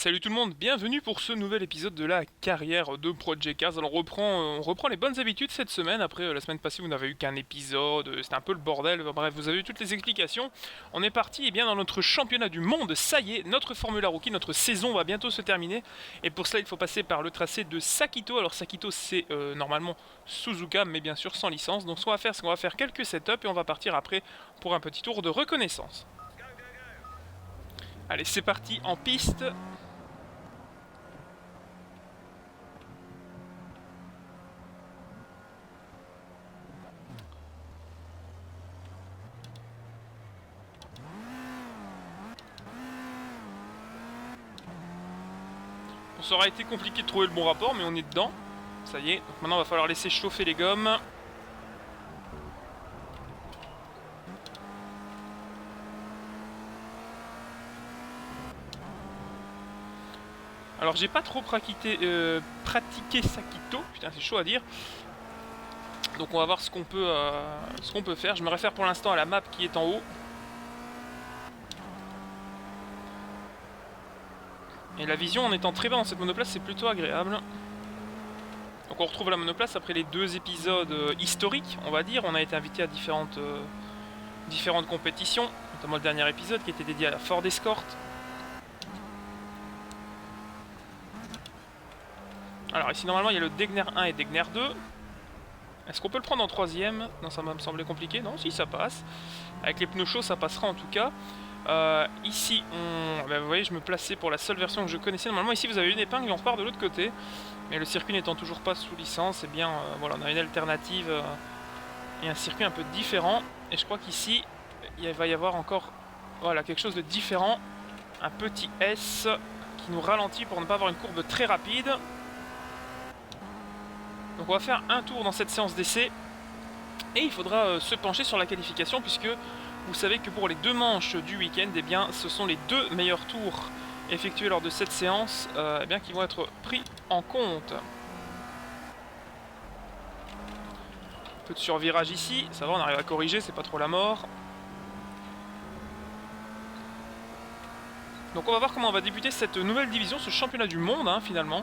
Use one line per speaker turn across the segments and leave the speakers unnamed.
Salut tout le monde, bienvenue pour ce nouvel épisode de la carrière de Project Cars. Alors on reprend les bonnes habitudes cette semaine, après la semaine passée vous n'avez eu qu'un épisode, c'était un peu le bordel, bref vous avez eu toutes les explications. On est parti bien dans notre championnat du monde, ça y est, notre Formula Rookie, notre saison va bientôt se terminer. Et pour cela il faut passer par le tracé de Sakito. Alors Sakito c'est normalement Suzuka mais bien sûr sans licence. Donc ce qu'on va faire c'est qu'on va faire quelques setups et on va partir après pour un petit tour de reconnaissance. Allez c'est parti en piste. Ça aura été compliqué de trouver le bon rapport, mais on est dedans. Ça y est, donc maintenant il va falloir laisser chauffer les gommes. Alors j'ai pas trop pratiqué Sakito, putain c'est chaud à dire. Donc on va voir ce qu'on peut faire. Je me réfère pour l'instant à la map qui est en haut. Et la vision en étant très bas dans cette monoplace c'est plutôt agréable. Donc on retrouve la monoplace après les deux épisodes historiques, on va dire. On a été invité à différentes compétitions, notamment le dernier épisode qui était dédié à la Ford Escort. Alors ici normalement il y a le Degner 1 et Degner 2. Est-ce qu'on peut le prendre en troisième? Non, ça m'a semblé compliqué. Non, si, ça passe. Avec les pneus chauds, ça passera en tout cas. Ici, ben, vous voyez, je me plaçais pour la seule version que je connaissais. Normalement, ici, vous avez une épingle et on repart de l'autre côté. Mais le circuit n'étant toujours pas sous licence, eh bien, voilà, on a une alternative et un circuit un peu différent. Et je crois qu'ici, il va y avoir encore, voilà, quelque chose de différent. Un petit S qui nous ralentit pour ne pas avoir une courbe très rapide. Donc on va faire un tour dans cette séance d'essai et il faudra se pencher sur la qualification puisque vous savez que pour les deux manches du week-end, eh bien, ce sont les deux meilleurs tours effectués lors de cette séance eh bien, qui vont être pris en compte. Un peu de survirage ici, ça va, on arrive à corriger, c'est pas trop la mort. Donc on va voir comment on va débuter cette nouvelle division, ce championnat du monde hein, finalement.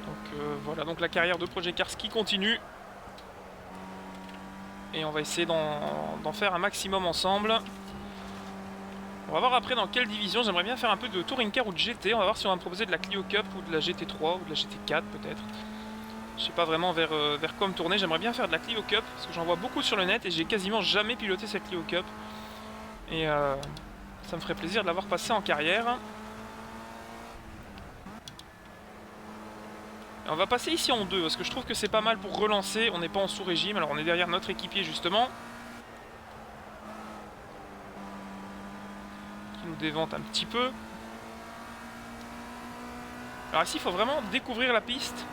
Donc voilà, donc la carrière de Project Cars qui continue. Et on va essayer d'en faire un maximum ensemble. On va voir après dans quelle division. J'aimerais bien faire un peu de Touring Car ou de GT. On va voir si on va me proposer de la Clio Cup ou de la GT3 ou de la GT4 peut-être. Je sais pas vraiment vers quoi me tourner. J'aimerais bien faire de la Clio Cup parce que j'en vois beaucoup sur le net et j'ai quasiment jamais piloté cette Clio Cup. Et ça me ferait plaisir de l'avoir passée en carrière. On va passer ici en deux parce que je trouve que c'est pas mal pour relancer. On n'est pas en sous-régime. Alors on est derrière notre équipier justement. Qui nous dévante un petit peu. Alors ici il faut vraiment découvrir la piste.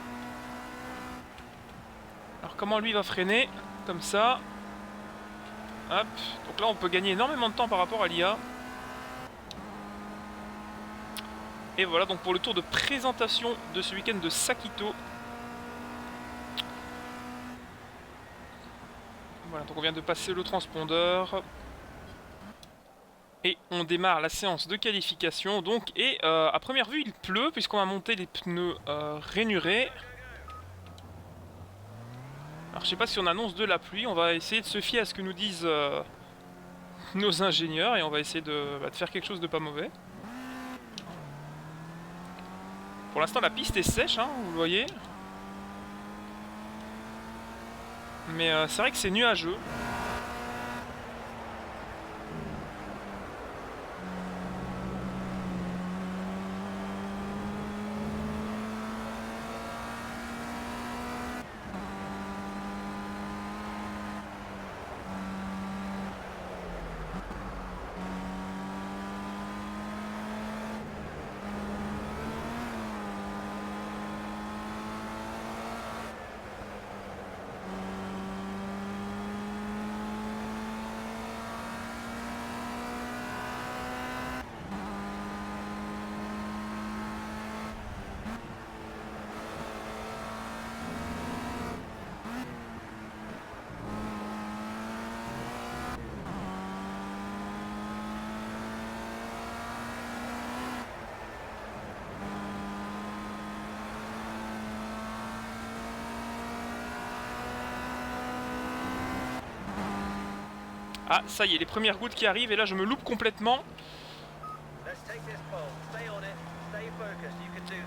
Alors comment lui va freiner? Comme ça. Hop. Donc là on peut gagner énormément de temps par rapport à l'IA. Et voilà donc pour le tour de présentation de ce week-end de Sakito. Voilà donc on vient de passer le transpondeur. Et on démarre la séance de qualification donc. Et à première vue il pleut puisqu'on a monté les pneus rainurés. Alors je sais pas si on annonce de la pluie, on va essayer de se fier à ce que nous disent nos ingénieurs. Et on va essayer de faire quelque chose de pas mauvais. Pour l'instant la piste est sèche, hein, vous le voyez. Mais c'est vrai que c'est nuageux. Ah, ça y est, les premières gouttes qui arrivent et là je me loupe complètement.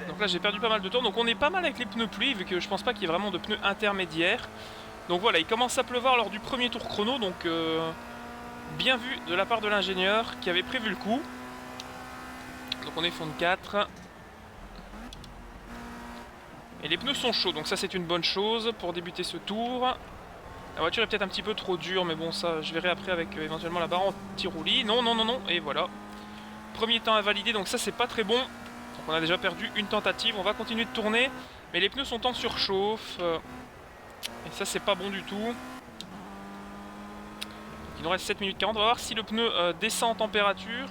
Donc là j'ai perdu pas mal de temps. Donc on est pas mal avec les pneus pluie vu que je pense pas qu'il y ait vraiment de pneus intermédiaires. Donc voilà, il commence à pleuvoir lors du premier tour chrono. Donc bien vu de la part de l'ingénieur qui avait prévu le coup. Donc on est fond de 4. Et les pneus sont chauds, donc ça c'est une bonne chose pour débuter ce tour. La voiture est peut-être un petit peu trop dure, mais bon ça je verrai après avec éventuellement la barre anti-roulis. Non, non, non, non, et voilà. Premier temps à valider, donc ça c'est pas très bon. Donc on a déjà perdu une tentative, on va continuer de tourner. Mais les pneus sont en surchauffe. Et ça c'est pas bon du tout. Donc, il nous reste 7 minutes 40, on va voir si le pneu descend en température.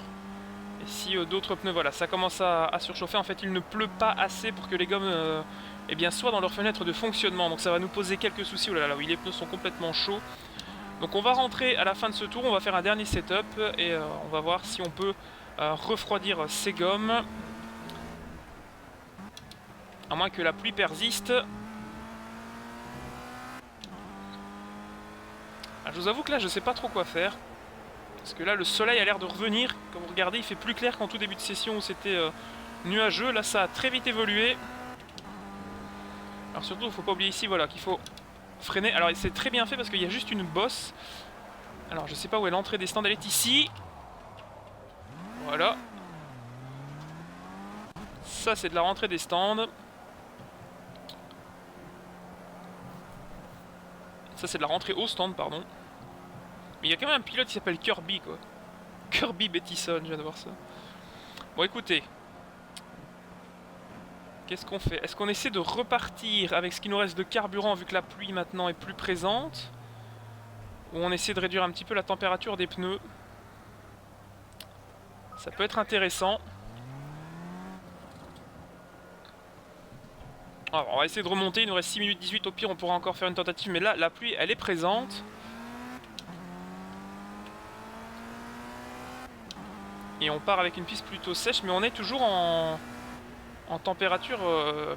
Et si d'autres pneus, voilà, ça commence à surchauffer. En fait il ne pleut pas assez pour que les gommes eh bien, soient dans leur fenêtre de fonctionnement. Donc ça va nous poser quelques soucis. Oh là là, oui, les pneus sont complètement chauds. Donc on va rentrer à la fin de ce tour, on va faire un dernier setup et on va voir si on peut refroidir ces gommes. À moins que la pluie persiste. Alors, je vous avoue que là je sais pas trop quoi faire. Parce que là le soleil a l'air de revenir. Comme vous regardez, il fait plus clair qu'en tout début de session où c'était nuageux. Là ça a très vite évolué. Alors surtout il ne faut pas oublier ici, voilà, qu'il faut freiner. Alors c'est très bien fait parce qu'il y a juste une bosse. Alors je sais pas où est l'entrée des stands, elle est ici. Voilà. Ça c'est de la rentrée des stands. Ça c'est de la rentrée au stand, pardon. Mais il y a quand même un pilote qui s'appelle Kirby, quoi. Kirby Bettison, je viens de voir ça. Bon écoutez. Qu'est-ce qu'on fait? Est-ce qu'on essaie de repartir avec ce qui nous reste de carburant vu que la pluie maintenant est plus présente? Ou on essaie de réduire un petit peu la température des pneus? Ça peut être intéressant. Alors, on va essayer de remonter, il nous reste 6 minutes 18, au pire on pourra encore faire une tentative, mais là la pluie elle est présente. Et on part avec une piste plutôt sèche, mais on est toujours en température,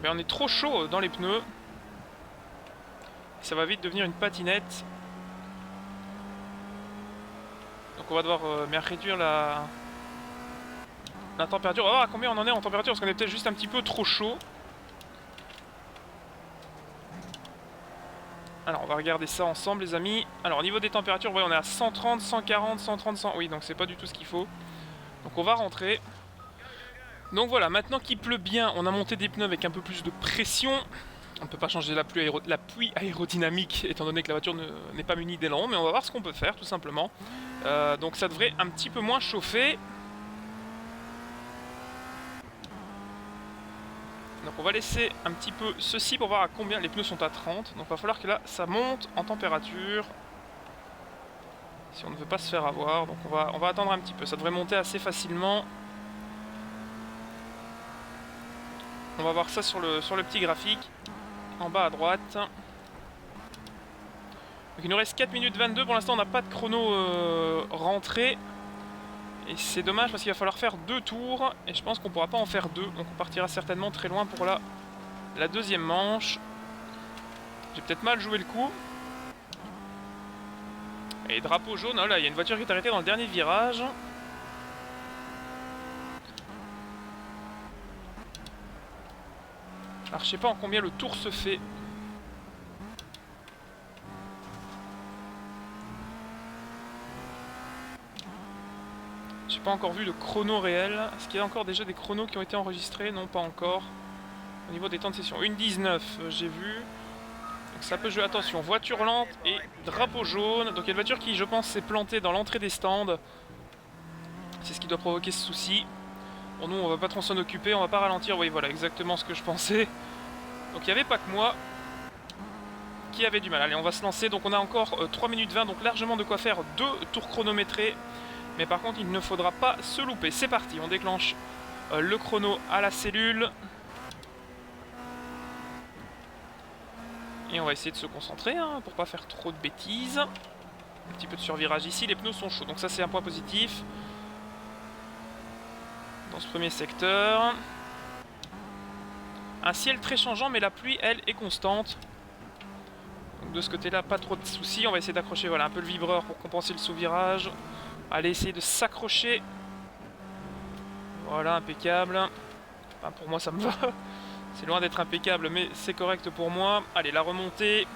mais on est trop chaud dans les pneus. Ça va vite devenir une patinette. Donc on va devoir réduire la température. On va voir à combien on en est en température, parce qu'on est peut-être juste un petit peu trop chaud. Alors on va regarder ça ensemble les amis. Alors au niveau des températures, vous voyez, on est à 130, 140, 130, 100. Oui, donc c'est pas du tout ce qu'il faut. Donc on va rentrer. Donc voilà, maintenant qu'il pleut bien, on a monté des pneus avec un peu plus de pression. On ne peut pas changer la pluie aérodynamique étant donné que la voiture n'est pas munie d'aileron, mais on va voir ce qu'on peut faire tout simplement. Donc ça devrait un petit peu moins chauffer. Donc on va laisser un petit peu ceci pour voir à combien les pneus sont à 30. Donc il va falloir que là ça monte en température. Si on ne veut pas se faire avoir. Donc on va attendre un petit peu. Ça devrait monter assez facilement. On va voir ça sur le petit graphique. En bas à droite. Donc il nous reste 4 minutes 22. Pour l'instant on n'a pas de chrono rentré. Et c'est dommage parce qu'il va falloir faire 2 tours. Et je pense qu'on ne pourra pas en faire 2. Donc on partira certainement très loin pour la deuxième manche. J'ai peut-être mal joué le coup. Et drapeau jaune. Oh là, il y a une voiture qui est arrêtée dans le dernier virage. Alors je sais pas en combien le tour se fait. J'ai pas encore vu le chrono réel. Est-ce qu'il y a encore déjà des chronos qui ont été enregistrés? Non, pas encore. Au niveau des temps de session. 1:19, j'ai vu. Donc ça peut jouer. Attention, voiture lente et drapeau jaune. Donc il y a une voiture qui, je pense, s'est plantée dans l'entrée des stands. C'est ce qui doit provoquer ce souci. Bon, nous, on va pas trop s'en occuper. On va pas ralentir. Oui, voilà, exactement ce que je pensais. Donc il n'y avait pas que moi qui avait du mal. Allez, on va se lancer. Donc on a encore 3 minutes 20. Donc largement de quoi faire 2 tours chronométrés. Mais par contre, il ne faudra pas se louper. C'est parti, on déclenche le chrono à la cellule. Et on va essayer de se concentrer hein, pour pas faire trop de bêtises. Un petit peu de survirage ici, les pneus sont chauds. Donc ça c'est un point positif. Dans ce premier secteur. Un ciel très changeant, mais la pluie, elle, est constante. Donc de ce côté-là, pas trop de soucis. On va essayer d'accrocher voilà, un peu le vibreur pour compenser le sous-virage. Allez, essayer de s'accrocher. Voilà, impeccable. Enfin, pour moi, ça me va. C'est loin d'être impeccable, mais c'est correct pour moi. Allez, la remontée.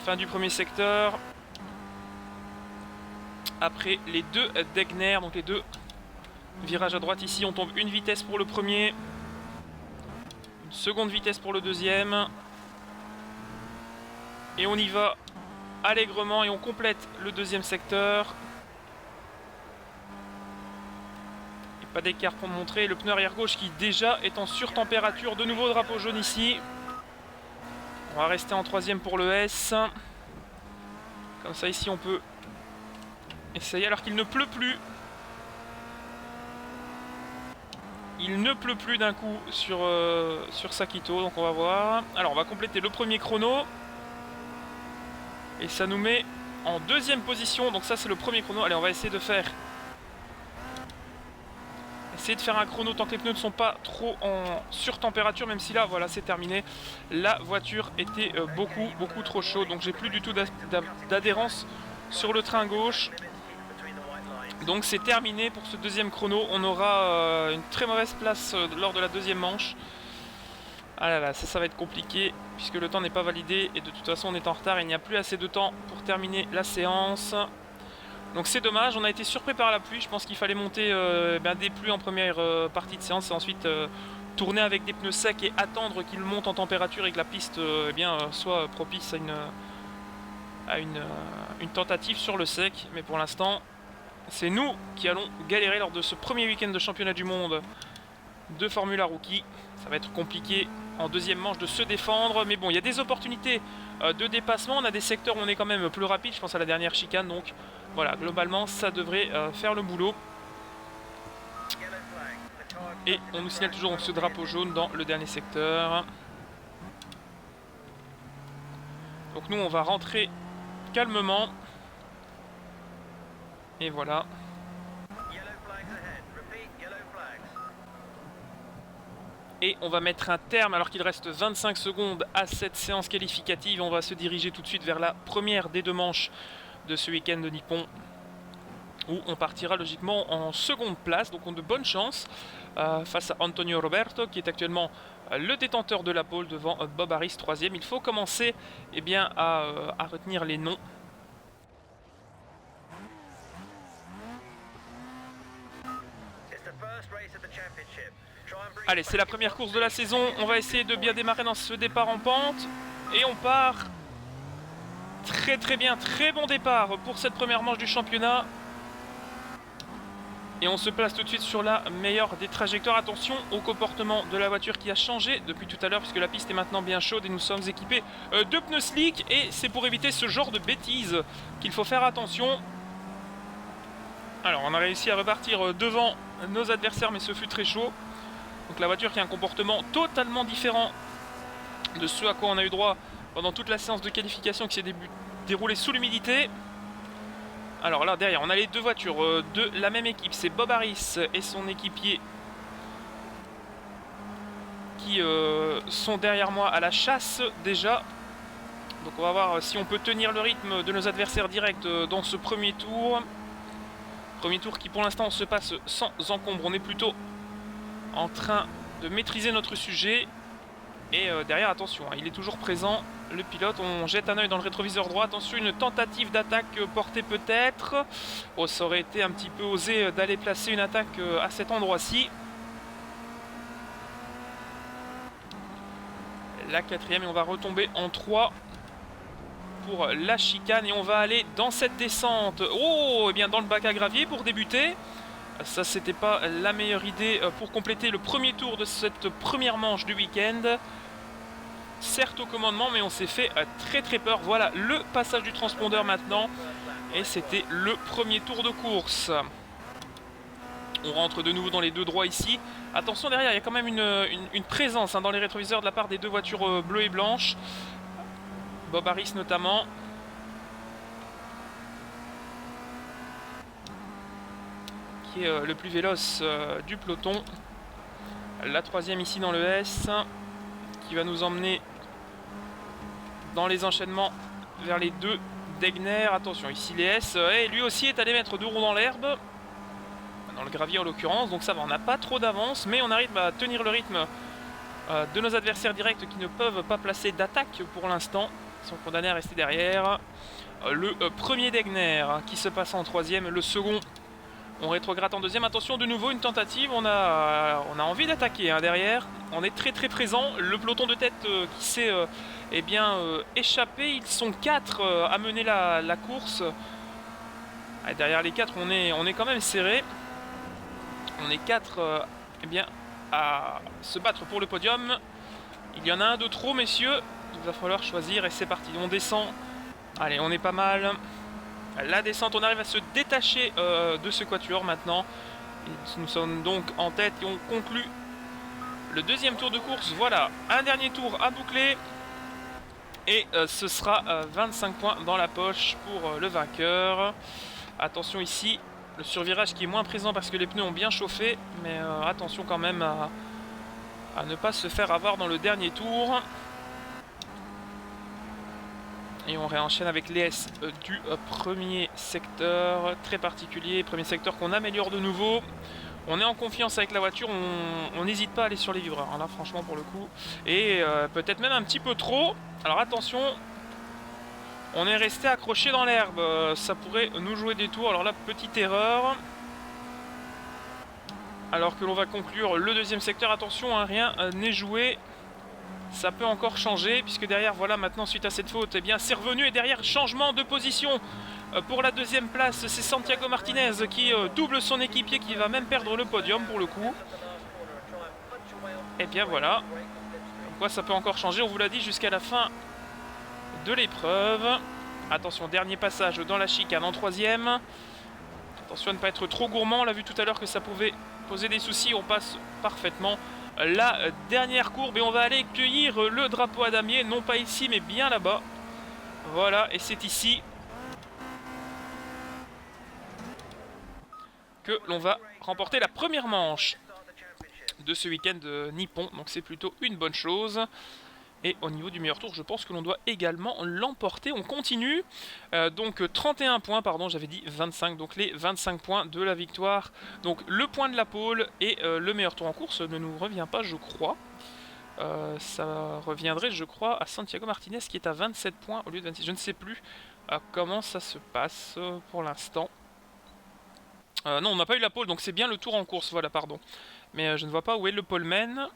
Fin du premier secteur. Après les deux Degner, donc les deux virages à droite ici, on tombe une vitesse pour le premier. Une seconde vitesse pour le deuxième. Et on y va allègrement et on complète le deuxième secteur. Et pas d'écart pour montrer. Le pneu arrière gauche qui déjà est en surtempérature. De nouveau drapeau jaune ici. On va rester en troisième pour le S. Comme ça ici on peut essayer alors qu'il ne pleut plus. Il ne pleut plus d'un coup sur Sakito, donc on va voir. Alors on va compléter le premier chrono. Et ça nous met en deuxième position, donc ça c'est le premier chrono. Allez, on va essayer de faire un chrono tant que les pneus ne sont pas trop en surtempérature, même si là, voilà, c'est terminé. La voiture était beaucoup trop chaude, donc j'ai plus du tout d'adhérence sur le train gauche. Donc c'est terminé pour ce deuxième chrono. On aura une très mauvaise place lors de la deuxième manche. Ah là là, ça va être compliqué puisque le temps n'est pas validé et de toute façon on est en retard. Il n'y a plus assez de temps pour terminer la séance. Donc c'est dommage, on a été surpris par la pluie. Je pense qu'il fallait monter des pluies en première partie de séance et ensuite tourner avec des pneus secs et attendre qu'ils montent en température et que la piste soit propice à une tentative sur le sec. Mais pour l'instant, c'est nous qui allons galérer lors de ce premier week-end de championnat du monde de Formula Rookie. Ça va être compliqué en deuxième manche de se défendre, mais bon, il y a des opportunités de dépassement. On a des secteurs où on est quand même plus rapide, je pense à la dernière chicane, donc voilà, globalement ça devrait faire le boulot. Et on nous signale toujours ce drapeau jaune dans le dernier secteur. Donc nous on va rentrer calmement. Et voilà. Et on va mettre un terme alors qu'il reste 25 secondes à cette séance qualificative. On va se diriger tout de suite vers la première des deux manches de ce week-end de Nippon, où on partira logiquement en seconde place. Donc on a de bonnes chances face à Antonio Roberto qui est actuellement le détenteur de la pole devant Bob Harris 3e. Il faut commencer à retenir les noms. Allez, c'est la première course de la saison. On va essayer de bien démarrer dans ce départ en pente. Et on part très bien. Très bon départ pour cette première manche du championnat. Et on se place tout de suite sur la meilleure des trajectoires. Attention au comportement de la voiture qui a changé depuis tout à l'heure, puisque la piste est maintenant bien chaude et nous sommes équipés de pneus slick. Et c'est pour éviter ce genre de bêtises qu'il faut faire attention. Alors, on a réussi à repartir devant nos adversaires, mais ce fut très chaud. Donc la voiture qui a un comportement totalement différent de ce à quoi on a eu droit pendant toute la séance de qualification qui s'est déroulée sous l'humidité. Alors là derrière on a les deux voitures de la même équipe, c'est Bob Harris et son équipier qui sont derrière moi à la chasse déjà. Donc on va voir si on peut tenir le rythme de nos adversaires directs dans ce premier tour. Premier tour qui pour l'instant se passe sans encombre, on est plutôt en train de maîtriser notre sujet. Et derrière, attention, hein, il est toujours présent, le pilote. On jette un œil dans le rétroviseur droit. Attention, une tentative d'attaque portée peut-être. Oh, ça aurait été un petit peu osé d'aller placer une attaque à cet endroit-ci. La quatrième, et on va retomber en 3 pour la chicane. Et on va aller dans cette descente. Oh, et bien dans le bac à gravier pour débuter. Ça, c'était pas la meilleure idée pour compléter le premier tour de cette première manche du week-end. Certes au commandement, mais on s'est fait très peur. Voilà le passage du transpondeur maintenant. Et c'était le premier tour de course. On rentre de nouveau dans les deux droits ici. Attention derrière, il y a quand même une présence dans les rétroviseurs de la part des deux voitures bleues et blanches. Bob Harris notamment. Qui est le plus véloce du peloton. La troisième ici dans le S, qui va nous emmener dans les enchaînements vers les deux Degner. Attention, ici les S, et lui aussi est allé mettre 2 roues dans l'herbe, dans le gravier en l'occurrence, donc ça va, on n'a pas trop d'avance, mais on arrive à tenir le rythme de nos adversaires directs qui ne peuvent pas placer d'attaque pour l'instant, ils sont condamnés à rester derrière. Le premier Degner qui se passe en troisième, le second on rétrograde en deuxième. Attention, de nouveau une tentative, on a envie d'attaquer hein, derrière, on est très présent, le peloton de tête qui s'est échappé, ils sont 4 à mener la course. Et derrière les 4 on est quand même serré, on est 4 à se battre pour le podium. Il y en a un de trop messieurs, il va falloir choisir et c'est parti, on descend. Allez, on est pas mal. La descente, on arrive à se détacher de ce quatuor maintenant. Et nous sommes donc en tête et on conclut le deuxième tour de course. Voilà, un dernier tour à boucler. Et ce sera 25 points dans la poche pour le vainqueur. Attention ici, le survirage qui est moins présent parce que les pneus ont bien chauffé. Mais attention quand même à ne pas se faire avoir dans le dernier tour. Et on réenchaîne avec les S du premier secteur, très particulier, premier secteur qu'on améliore de nouveau. On est en confiance avec la voiture, on n'hésite pas à aller sur les vibreurs, hein, là franchement pour le coup. Et peut-être même un petit peu trop. Alors attention, on est resté accroché dans l'herbe, ça pourrait nous jouer des tours. Alors là, petite erreur. Alors que l'on va conclure le deuxième secteur, attention, hein, rien n'est joué. Ça peut encore changer puisque derrière, voilà, maintenant suite à cette faute, eh bien c'est revenu et derrière changement de position pour la deuxième place, c'est Santiago Martinez qui double son équipier, qui va même perdre le podium pour le coup. Et bien voilà, comme quoi ça peut encore changer, on vous l'a dit, jusqu'à la fin de l'épreuve. Attention, dernier passage dans la chicane en troisième. Attention à ne pas être trop gourmand, on l'a vu tout à l'heure que ça pouvait poser des soucis, on passe parfaitement la dernière courbe et on va aller cueillir le drapeau à damier, non pas ici mais bien là-bas. Voilà, et c'est ici que l'on va remporter la première manche de ce week-end nippon, donc c'est plutôt une bonne chose. Et au niveau du meilleur tour, je pense que l'on doit également l'emporter. On continue. Donc 31 points, pardon, j'avais dit 25. Donc les 25 points de la victoire. Donc le point de la pole et le meilleur tour en course ne nous revient pas, je crois. Ça reviendrait, je crois, à Santiago Martinez qui est à 27 points au lieu de 26. Je ne sais plus comment ça se passe pour l'instant. Non, on n'a pas eu la pole, donc c'est bien le tour en course, voilà, pardon. Mais je ne vois pas où est le poleman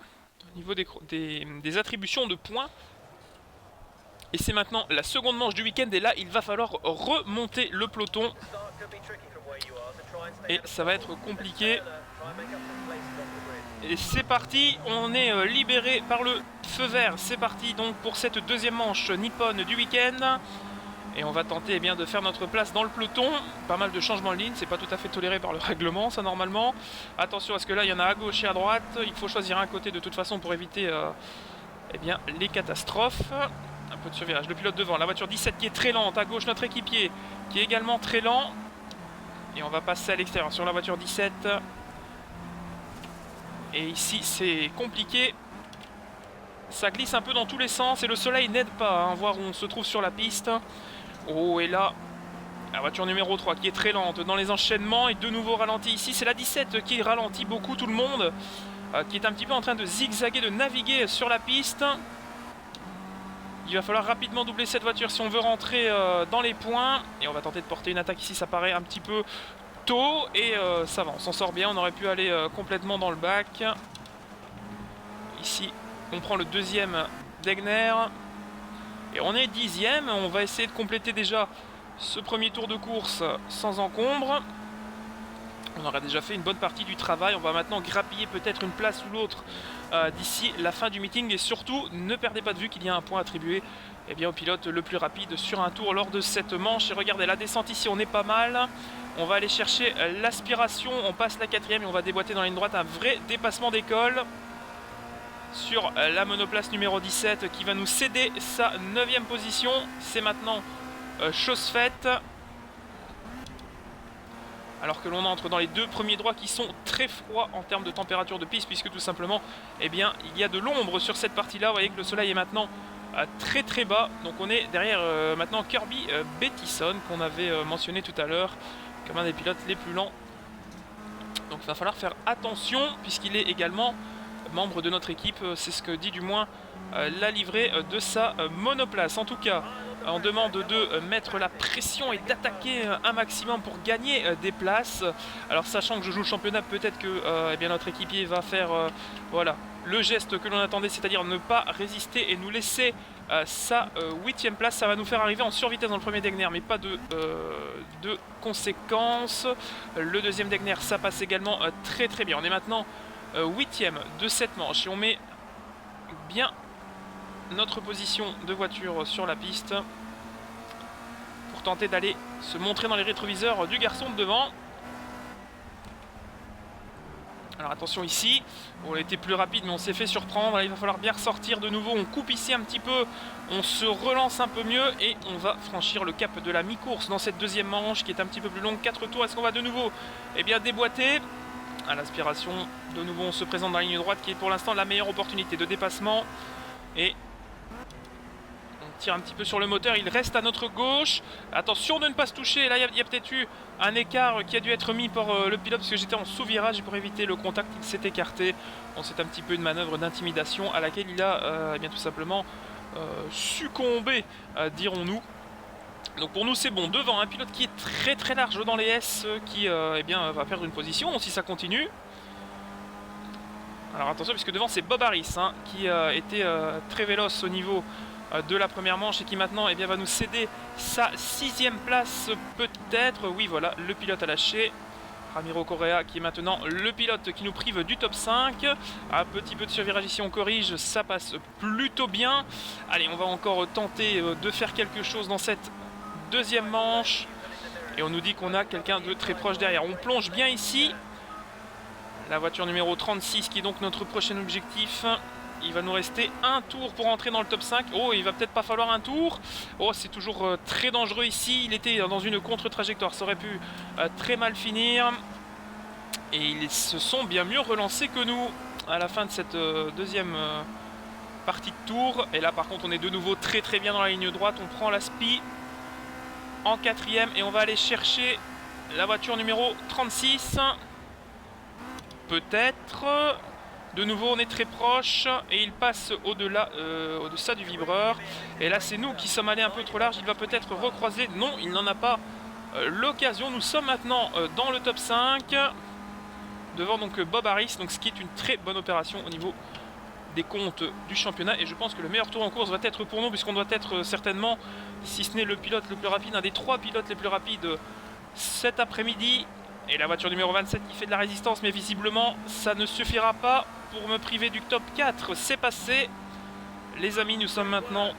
au niveau des attributions de points. Et c'est maintenant la seconde manche du week-end et là il va falloir remonter le peloton. Et ça va être compliqué. Et c'est parti, on est libéré par le feu vert. C'est parti donc pour cette deuxième manche nippone du week-end. Et on va tenter de faire notre place dans le peloton. Pas mal de changements de ligne, c'est pas tout à fait toléré par le règlement ça normalement. Attention à ce que là il y en a à gauche et à droite. Il faut choisir un côté de toute façon pour éviter les catastrophes. Un peu de survirage, le pilote devant, la voiture 17 qui est très lente. À gauche notre équipier qui est également très lent. Et on va passer à l'extérieur sur la voiture 17. Et ici c'est compliqué. Ça glisse un peu dans tous les sens et le soleil n'aide pas à voir où on se trouve sur la piste. Oh, et là, la voiture numéro 3 qui est très lente dans les enchaînements et de nouveau ralenti ici. C'est la 17 qui ralentit beaucoup tout le monde, qui est un petit peu en train de zigzaguer, de naviguer sur la piste. Il va falloir rapidement doubler cette voiture si on veut rentrer dans les points. Et on va tenter de porter une attaque ici, ça paraît un petit peu tôt. Et ça va, on s'en sort bien, on aurait pu aller complètement dans le bac. Ici, on prend le deuxième Degner. Et on est 10e, on va essayer de compléter déjà ce premier tour de course sans encombre. On aura déjà fait une bonne partie du travail, on va maintenant grappiller peut-être une place ou l'autre d'ici la fin du meeting. Et surtout, ne perdez pas de vue qu'il y a un point attribué au pilote le plus rapide sur un tour lors de cette manche. Et regardez, la descente ici, on est pas mal. On va aller chercher l'aspiration, on passe la 4e et on va déboîter dans la ligne droite un vrai dépassement d'école sur la monoplace numéro 17 qui va nous céder sa 9e position. C'est maintenant chose faite. Alors que l'on entre dans les deux premiers droits qui sont très froids en termes de température de piste, puisque tout simplement il y a de l'ombre sur cette partie là. Vous voyez que le soleil est maintenant très très bas. Donc on est derrière maintenant Kirby Bettison qu'on avait mentionné tout à l'heure comme un des pilotes les plus lents. Donc il va falloir faire attention puisqu'il est également membre de notre équipe. C'est ce que dit du moins la livrée de sa monoplace. En tout cas, on demande de mettre la pression et d'attaquer un maximum pour gagner des places. Alors sachant que je joue le championnat, peut-être que eh bien, notre équipier va faire voilà, le geste que l'on attendait, c'est-à-dire ne pas résister et nous laisser sa 8ème place. Ça va nous faire arriver en survitesse dans le premier Degner, mais pas de conséquences. Le deuxième Degner, ça passe également très très bien. On est maintenant 8ème de cette manche et on met bien notre position de voiture sur la piste pour tenter d'aller se montrer dans les rétroviseurs du garçon de devant. Alors attention ici, on a été plus rapide mais on s'est fait surprendre. Là, il va falloir bien ressortir de nouveau, on coupe ici un petit peu, on se relance un peu mieux et on va franchir le cap de la mi-course dans cette deuxième manche qui est un petit peu plus longue, 4 tours. Est-ce qu'on va de nouveau déboîter à l'aspiration? De nouveau on se présente dans la ligne droite qui est pour l'instant la meilleure opportunité de dépassement et on tire un petit peu sur le moteur, il reste à notre gauche. Attention de ne pas se toucher, là il y a peut-être eu un écart qui a dû être mis par le pilote parce que j'étais en sous-virage et pour éviter le contact il s'est écarté. Bon, c'est un petit peu une manœuvre d'intimidation à laquelle il a bien tout simplement succombé, dirons-nous. Donc pour nous c'est bon, devant un pilote qui est très très large dans les S qui va perdre une position si ça continue. Alors attention puisque devant c'est Bob Harris qui était très véloce au niveau de la première manche et qui maintenant va nous céder sa 6ème place peut-être. Oui voilà, le pilote a lâché. Ramiro Correa qui est maintenant le pilote qui nous prive du top 5. Un petit peu de survirage ici, on corrige, ça passe plutôt bien. Allez, on va encore tenter de faire quelque chose dans cette deuxième manche. Et on nous dit qu'on a quelqu'un de très proche derrière. On plonge bien ici. La voiture numéro 36 qui est donc notre prochain objectif. Il va nous rester un tour pour entrer dans le top 5. Oh, il va peut-être pas falloir un tour. Oh, c'est toujours très dangereux ici. Il était dans une contre-trajectoire. Ça aurait pu très mal finir. Et ils se sont bien mieux relancés que nous à la fin de cette deuxième partie de tour. Et là, par contre, on est de nouveau très très bien dans la ligne droite. On prend la SPI en 4ème et on va aller chercher la voiture numéro 36. Peut-être. De nouveau on est très proche et il passe au-delà, au-delà du vibreur. Et là c'est nous qui sommes allés un peu trop large. Il va peut-être recroiser. Non, il n'en a pas l'occasion. Nous sommes maintenant dans le top 5. Devant donc Bob Harris. Donc ce qui est une très bonne opération au niveau des comptes du championnat. Et je pense que le meilleur tour en course va être pour nous puisqu'on doit être certainement, si ce n'est le pilote le plus rapide, un des 3 pilotes les plus rapides cet après-midi. Et la voiture numéro 27 qui fait de la résistance, mais visiblement ça ne suffira pas pour me priver du top 4. C'est passé. Les amis, nous sommes maintenant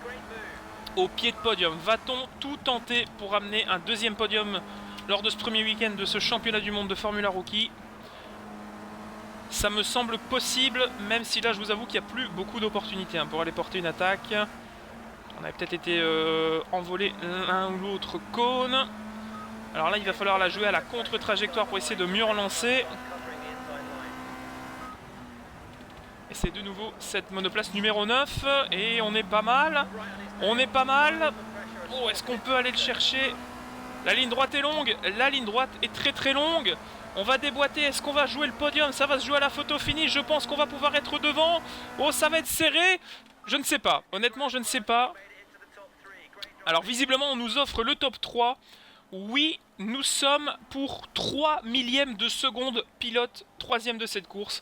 au pied de podium. Va-t-on tout tenter pour amener un deuxième podium lors de ce premier week-end de ce championnat du monde de Formula Rookie? Ça me semble possible, même si là je vous avoue qu'il n'y a plus beaucoup d'opportunités pour aller porter une attaque. On avait peut-être été envolé l'un ou l'autre cône. Alors là, il va falloir la jouer à la contre-trajectoire pour essayer de mieux relancer. Et c'est de nouveau cette monoplace numéro 9. Et on est pas mal. On est pas mal. Oh, est-ce qu'on peut aller le chercher? La ligne droite est longue. La ligne droite est très très longue. On va déboîter. Est-ce qu'on va jouer le podium? Ça va se jouer à la photo finie. Je pense qu'on va pouvoir être devant. Oh, ça va être serré. Je ne sais pas. Honnêtement, je ne sais pas. Alors visiblement, on nous offre le top 3. Oui, nous sommes pour 3 millièmes de seconde pilote 3ème de cette course.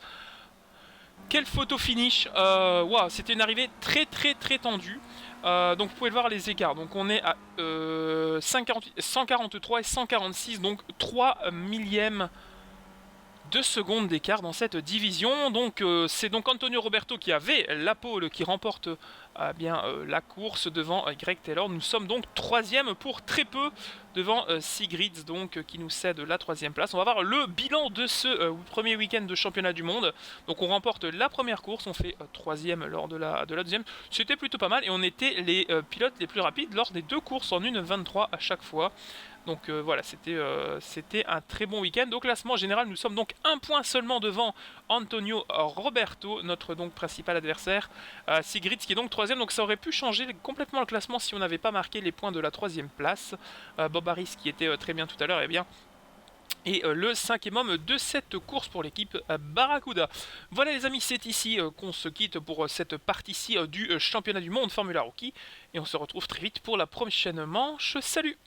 Quelle photo finish. Wow, c'était une arrivée très très très tendue. Donc vous pouvez voir les écarts. Donc on est à 143 et 146, donc 3 millièmes de seconde d'écart dans cette division. Donc c'est donc Antonio Roberto qui avait la pole qui remporte la course devant Greg Taylor. Nous sommes donc 3ème pour très peu devant Sigrids donc qui nous cède la 3ème place. On va voir le bilan de ce premier week-end de championnat du monde. Donc on remporte la première course, on fait 3ème lors de la deuxième. C'était plutôt pas mal et on était les pilotes les plus rapides lors des 2 courses en 1,23 à chaque fois. Donc voilà, c'était un très bon week-end. Au classement général, nous sommes donc 1 point seulement devant Antonio Roberto, notre donc principal adversaire. Sigrid qui est donc 3ème. troisième, donc ça aurait pu changer complètement le classement si on n'avait pas marqué les points de la troisième place. Bob Harris qui était très bien tout à l'heure, eh bien... Et le cinquième homme de cette course pour l'équipe Barracuda. Voilà les amis, c'est ici qu'on se quitte pour cette partie-ci du championnat du monde Formula Rookie. Et on se retrouve très vite pour la prochaine manche. Salut!